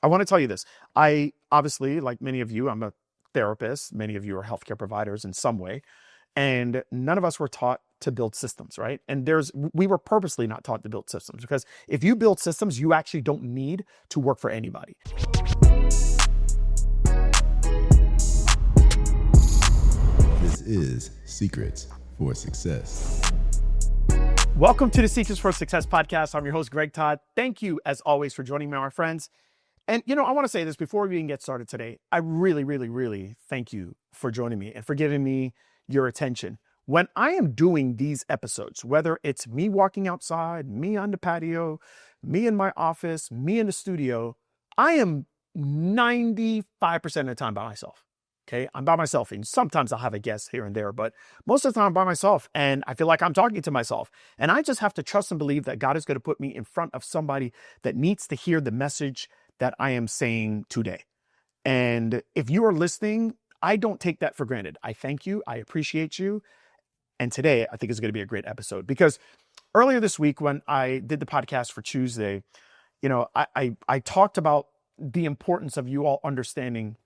I want to tell you this. I obviously, like many of you, I'm a therapist. Many of you are healthcare providers in some way. And none of us were taught to build systems, right? And we were purposely not taught to build systems, because if you build systems, you actually don't need to work for anybody. This is Secrets for Success. Welcome to the Secrets for Success podcast. I'm your host, Greg Todd. Thank you, as always, for joining me, my friends. And, I want to say this before we even get started today. I really thank you for joining me and for giving me your attention. When I am doing these episodes, whether it's me walking outside, me on the patio, me in my office, me in the studio, I am 95% of the time by myself. Okay, I'm by myself, and sometimes I'll have a guest here and there, but most of the time I'm by myself, and I feel like I'm talking to myself. And I just have to trust and believe that God is going to put me in front of somebody that needs to hear the message that I am saying today. And if you are listening, I don't take that for granted. I thank you. I appreciate you. And today, I think is going to be a great episode, because earlier this week when I did the podcast for Tuesday, I talked about the importance of you all understanding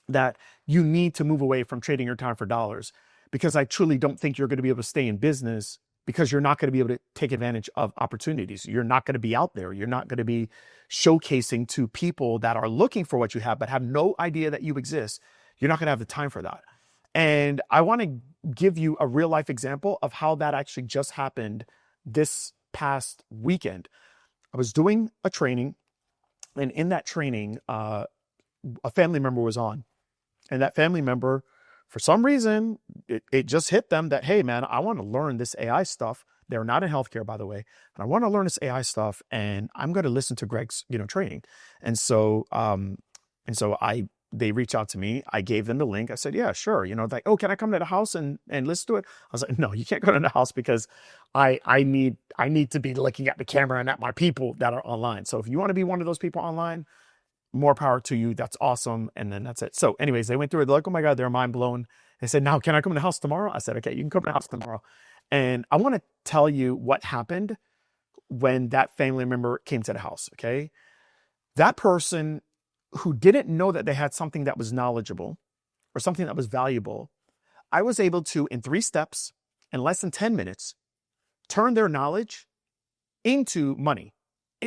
that you need to move away from trading your time for dollars, because I truly don't think you're going to be able to stay in business, because you're not going to be able to take advantage of opportunities. You're not going to be out there. You're not going to be showcasing to people that are looking for what you have, but have no idea that you exist. You're not going to have the time for that. And I want to give you a real life example of how that actually just happened this past weekend. I was doing a training, and in that training, a family member was on. And that family member, for some reason, it just hit them that, hey, man, I want to learn this AI stuff. They're not in healthcare, by the way. And I want to learn this AI stuff, and I'm going to listen to Greg's, training. And so they reached out to me. I gave them the link. I said, yeah, sure. Like, oh, can I come to the house and listen to it? I was like, no, you can't go to the house, because I need to be looking at the camera and at my people that are online. So if you want to be one of those people online, more power to you. That's awesome. And then that's it. So anyways, they went through it. They're like, oh my God, they're mind blown. They said, now, can I come to the house tomorrow? I said, okay, you can come to the house tomorrow. And I want to tell you what happened when that family member came to the house. Okay. That person who didn't know that they had something that was knowledgeable or something that was valuable, I was able to, in 3 steps, in less than 10 minutes, turn their knowledge into money.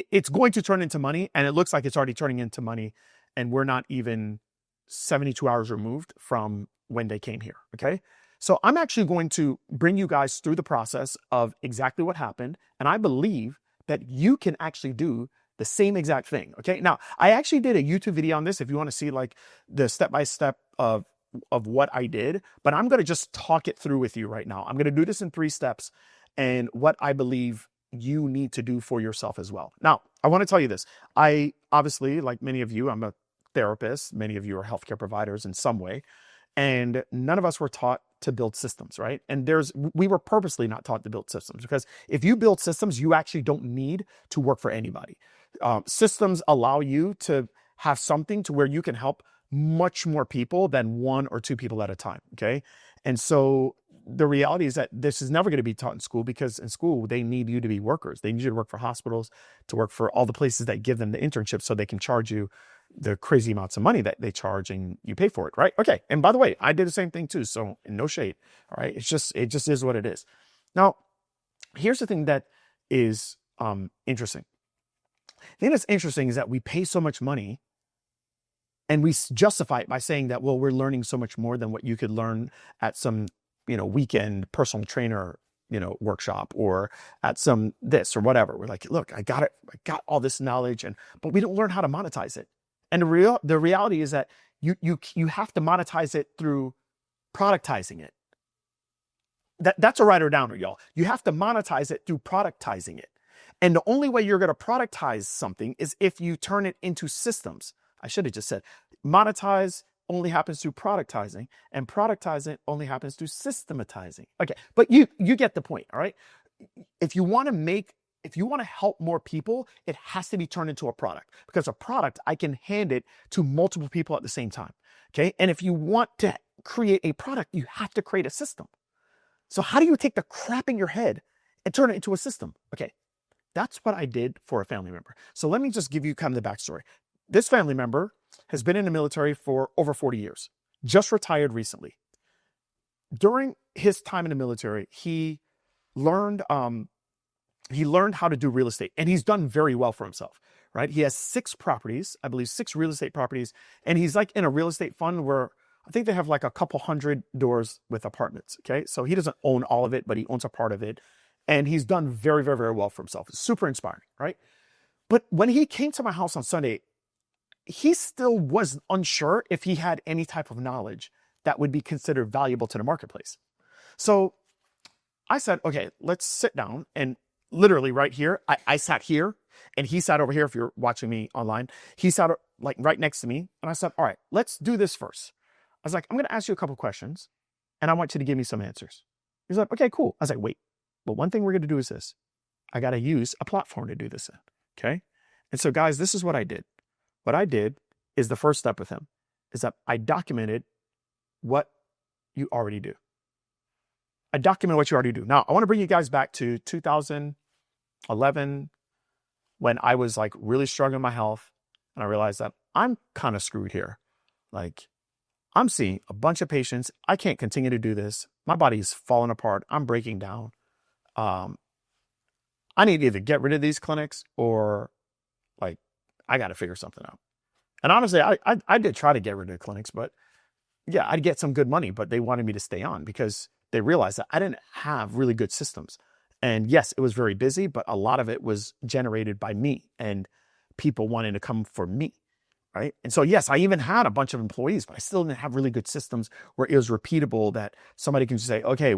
It's going to turn into money, and it looks like it's already turning into money, and we're not even 72 hours removed from when they came here, okay? So I'm actually going to bring you guys through the process of exactly what happened, and I believe that you can actually do the same exact thing, okay? Now, I actually did a YouTube video on this if you want to see like the step-by-step of what I did, but I'm going to just talk it through with you right now. I'm going to do this in 3 steps, and what I believe you need to do for yourself as well. Now, I want to tell you this. I obviously, like many of you, I'm a therapist. Many of you are healthcare providers in some way. And none of us were taught to build systems, right? And we were purposely not taught to build systems, because if you build systems, you actually don't need to work for anybody. Systems allow you to have something to where you can help much more people than 1 or 2 people at a time, okay? And so the reality is that this is never going to be taught in school, because in school, they need you to be workers. They need you to work for hospitals, to work for all the places that give them the internship so they can charge you the crazy amounts of money that they charge and you pay for it, right? Okay. And by the way, I did the same thing too. So no shade. All right. It just is what it is. Now, here's the thing that is interesting. The thing that's interesting is that we pay so much money, and we justify it by saying that, well, we're learning so much more than what you could learn at some weekend personal trainer, workshop, or at some this or whatever. We're like, look, I got it. I got all this knowledge, but we don't learn how to monetize it. And the reality is that you have to monetize it through productizing it. That's a writer downer, y'all. You have to monetize it through productizing it. And the only way you're going to productize something is if you turn it into systems. I should have just said monetize only happens through productizing, and productizing only happens through systematizing. Okay, but you get the point, all right? If you want to help more people, it has to be turned into a product, because a product, I can hand it to multiple people at the same time, okay? And if you want to create a product, you have to create a system. So how do you take the crap in your head and turn it into a system? Okay, that's what I did for a family member. So let me just give you kind of the backstory. this family member has been in the military for over 40 years, just retired recently. During his time in the military, he learned how to do real estate, and he's done very well for himself, right? He has 6 properties, I believe 6 real estate properties, and he's like in a real estate fund where I think they have like a couple hundred doors with apartments, okay? So he doesn't own all of it, but he owns a part of it, and he's done very, very, very well for himself. It's super inspiring, right? But when he came to my house on Sunday, he still was unsure if he had any type of knowledge that would be considered valuable to the marketplace. So I said, okay, let's sit down. And literally right here, I sat here and he sat over here. If you're watching me online, he sat like right next to me. And I said, all right, let's do this first. I was like, I'm going to ask you a couple questions and I want you to give me some answers. He's like, okay, cool. I was like, wait, but one thing we're going to do is this. I got to use a platform to do this in. Okay. And so guys, this is what I did. What I did is the first step with him is that I documented what you already do. I document what you already do. Now, I want to bring you guys back to 2011 when I was like really struggling with my health and I realized that I'm kind of screwed here. Like I'm seeing a bunch of patients. I can't continue to do this. My body is falling apart. I'm breaking down. I need to either get rid of these clinics or like I got to figure something out. And honestly, I did try to get rid of the clinics, but yeah, I'd get some good money, but they wanted me to stay on because they realized that I didn't have really good systems. And yes, it was very busy, but a lot of it was generated by me and people wanting to come for me, right? And so yes, I even had a bunch of employees, but I still didn't have really good systems where it was repeatable that somebody can just say, okay,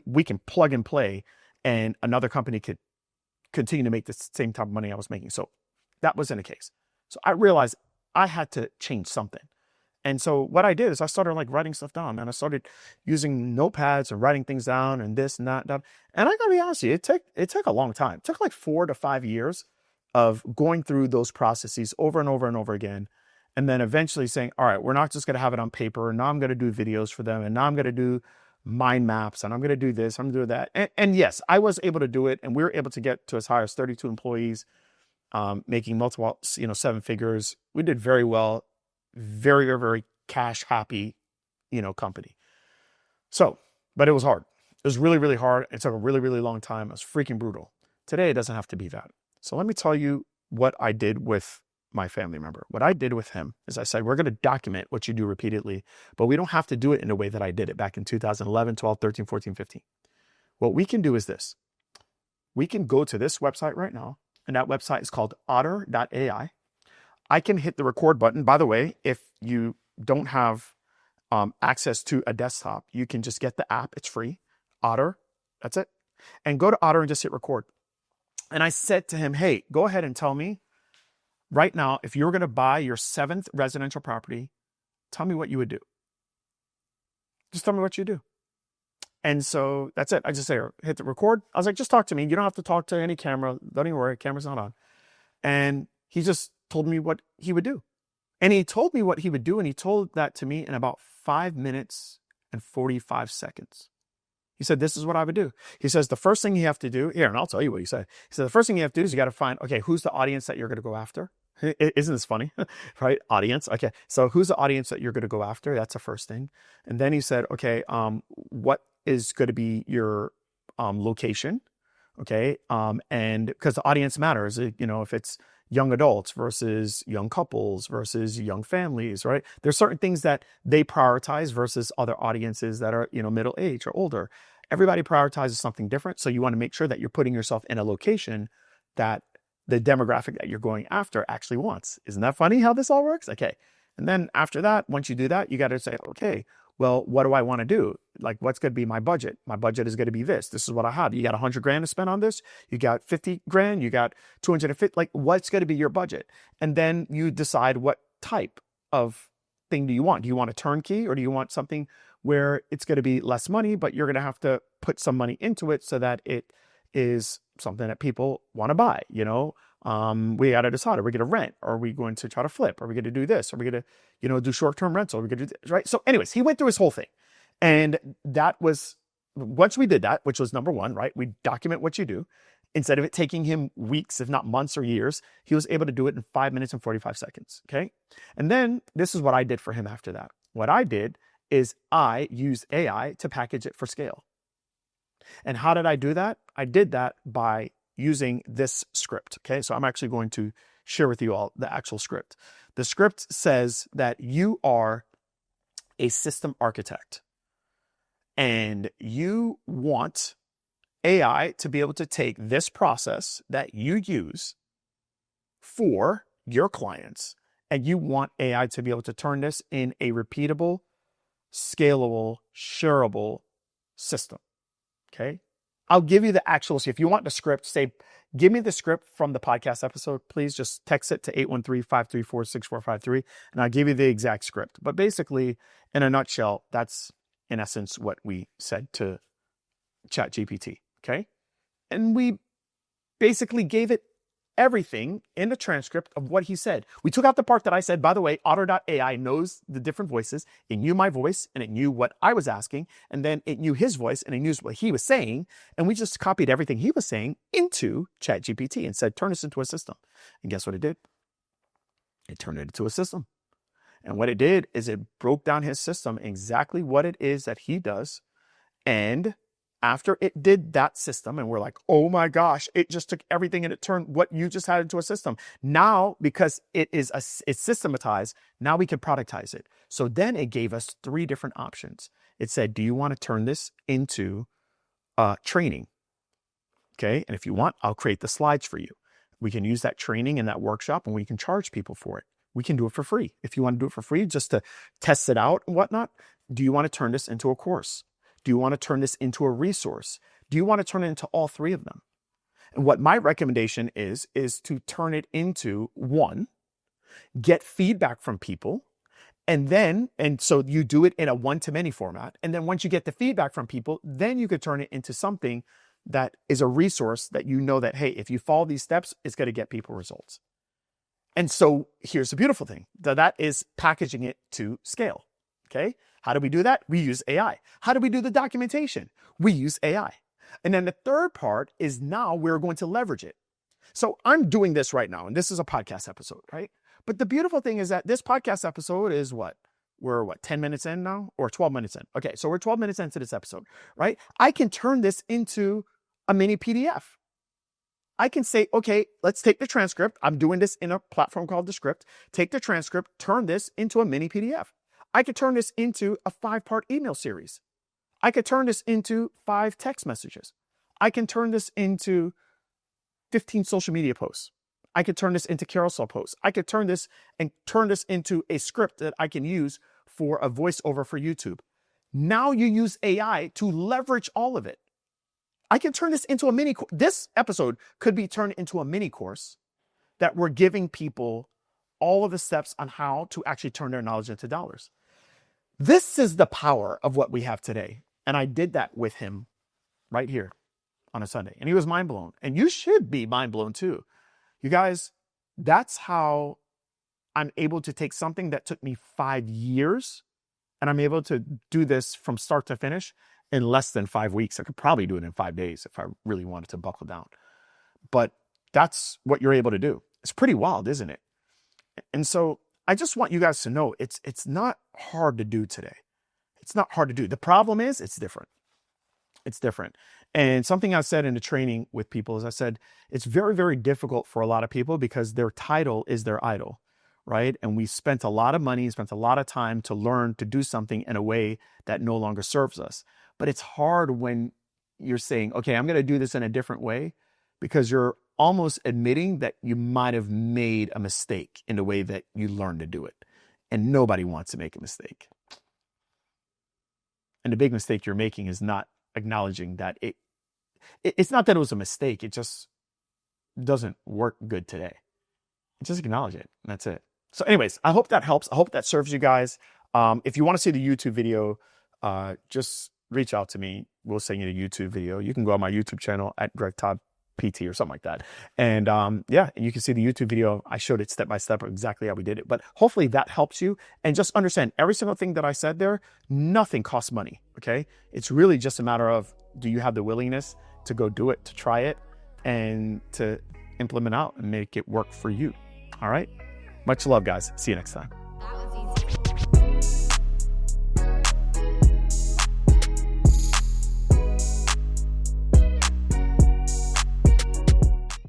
we can plug and play and another company could continue to make the same type of money I was making. So that wasn't the case. So I realized I had to change something. And so what I did is I started like writing stuff down, and I started using notepads and writing things down and this and that. And I gotta be honest with you, it took a long time. It took like 4 to 5 years of going through those processes over and over and over again. And then eventually saying, all right, we're not just gonna have it on paper. And now I'm gonna do videos for them. And now I'm gonna do mind maps and I'm gonna do this, I'm gonna do that. And yes, I was able to do it. And we were able to get to as high as 32 employees, making multiple, 7 figures. We did very well. Very, very, very cash happy, company. So, but it was hard. It was really, really hard. It took a really, really long time. It was freaking brutal. Today, it doesn't have to be that. So let me tell you what I did with my family member. What I did with him is I said, we're going to document what you do repeatedly, but we don't have to do it in the way that I did it back in 2011, 12, 13, 14, 15. What we can do is this. We can go to this website right now, and that website is called Otter.ai. I can hit the record button. By the way, if you don't have access to a desktop, you can just get the app. It's free. Otter, that's it. And go to Otter and just hit record. And I said to him, hey, go ahead and tell me right now, if you were going to buy your 7th residential property, tell me what you would do. Just tell me what you do. And so that's it. I just say, hit the record. I was like, just talk to me. You don't have to talk to any camera. Don't even worry. Camera's not on. And he just told me what he would do. And he told me what he would do. And he told that to me in about 5 minutes and 45 seconds. He said, this is what I would do. He says, the first thing you have to do here, and I'll tell you what he said. He said, the first thing you have to do is you got to find, okay, who's the audience that you're going to go after? Isn't this funny? Right? Audience. Okay. So who's the audience that you're going to go after? That's the first thing. And then he said, okay, what is going to be your location? Okay. And because the audience matters, if it's young adults versus young couples versus young families, right? There's certain things that they prioritize versus other audiences that are, middle age or older. Everybody prioritizes something different. So you want to make sure that you're putting yourself in a location that the demographic that you're going after actually wants. Isn't that funny how this all works? Okay. And then after that, once you do that, you got to say, okay, well, what do I want to do? Like, what's going to be my budget? My budget is going to be this. This is what I have. You got 100 grand to spend on this. You got 50 grand. You got 250. Like, what's going to be your budget? And then you decide what type of thing do you want? Do you want a turnkey or do you want something where it's going to be less money, but you're going to have to put some money into it so that it is something that people want to buy, we got to decide, are we going to rent? Are we going to try to flip? Are we going to do this? Are we going to, do short-term rental? Are we going to do this? Right? So anyways, he went through his whole thing. And that was, once we did that, which was number one, right? We document what you do. Instead of it taking him weeks, if not months or years, he was able to do it in 5 minutes and 45 seconds. Okay. And then this is what I did for him after that. What I did is I used AI to package it for scale. And how did I do that? I did that by using this script. Okay. So I'm actually going to share with you all the actual script. The script says that you are a system architect and you want AI to be able to take this process that you use for your clients, and you want AI to be able to turn this in a repeatable, scalable, shareable system. Okay. I'll give you the actual, so if you want the script, say, give me the script from the podcast episode, please just text it to 813-534-6453, and I'll give you the exact script. But basically, in a nutshell, that's in essence what we said to ChatGPT, okay? And we basically gave it everything in the transcript of what he said. We took out the part that I said, by the way, Otter AI knows the different voices. It knew my voice and it knew what I was asking. And then it knew his voice and it knew what he was saying. And we just copied everything he was saying into ChatGPT and said, turn this into a system. And guess what it did? It turned it into a system. And what it did is it broke down his system, exactly what it is that he does. And after it did that system, and we're like, oh my gosh, it just took everything and it turned what you just had into a system. Now, because it's systematized, now we can productize it. So then it gave us 3 different options. It said, do you want to turn this into training? Okay. And if you want, I'll create the slides for you. We can use that training in that workshop and we can charge people for it. We can do it for free. If you want to do it for free, just to test it out and whatnot. Do you want to turn this into a course? Do you want to turn this into a resource? Do you want to turn it into all 3 of them? And what my recommendation is to turn it into 1, get feedback from people, and so you do it in a one-to-many format. And then once you get the feedback from people, then you could turn it into something that is a resource that you know that, hey, if you follow these steps, it's going to get people results. And so here's the beautiful thing. That is packaging it to scale. Okay. How do we do that? We use AI. How do we do the documentation? We use AI. And then the third part is now we're going to leverage it. So I'm doing this right now, and this is a podcast episode, right? But the beautiful thing is that this podcast episode is what? We're 10 minutes in now or 12 minutes in? Okay, so we're 12 minutes into this episode, right? I can turn this into a mini PDF. I can say, okay, let's take the transcript. I'm doing this in a platform called Descript. Take the transcript, turn this into a mini PDF. I could turn this into a 5-part email series. I could turn this into 5 text messages. I can turn this into 15 social media posts. I could turn this into carousel posts. I could turn this into a script that I can use for a voiceover for YouTube. Now you use AI to leverage all of it. I can turn this into a mini course. This episode could be turned into a mini course that we're giving people all of the steps on how to actually turn their knowledge into dollars. This is the power of what we have today. And I did that with him right here on a Sunday. And he was mind blown. And you should be mind blown too. You guys, that's how I'm able to take something that took me 5 years, and I'm able to do this from start to finish in less than 5 weeks. I could probably do it in 5 days if I really wanted to buckle down. But that's what you're able to do. It's pretty wild, isn't it? And so I just want you guys to know it's not hard to do today. It's not hard to do. The problem is it's different. It's different. And something I said in the training with people is I said, it's very, very difficult for a lot of people because their title is their idol, right? And we spent a lot of money, spent a lot of time to learn to do something in a way that no longer serves us. But it's hard when you're saying, okay, I'm going to do this in a different way, because you're almost admitting that you might have made a mistake in the way that you learned to do it. And nobody wants to make a mistake. And the big mistake you're making is not acknowledging that it's not that it was a mistake. It just doesn't work good today. Just acknowledge it. And that's it. So anyways, I hope that helps. I hope that serves you guys. If you want to see the YouTube video, just reach out to me. We'll send you the YouTube video. You can go on my YouTube channel at Greg Todd PT or something like that. And yeah, and you can see the YouTube video. I showed it step by step exactly how we did it. But hopefully that helps you. And just understand every single thing that I said there, nothing costs money. Okay. It's really just a matter of, do you have the willingness to go do it, to try it? and to implement out and make it work for you. All right. Much love, guys. See you next time.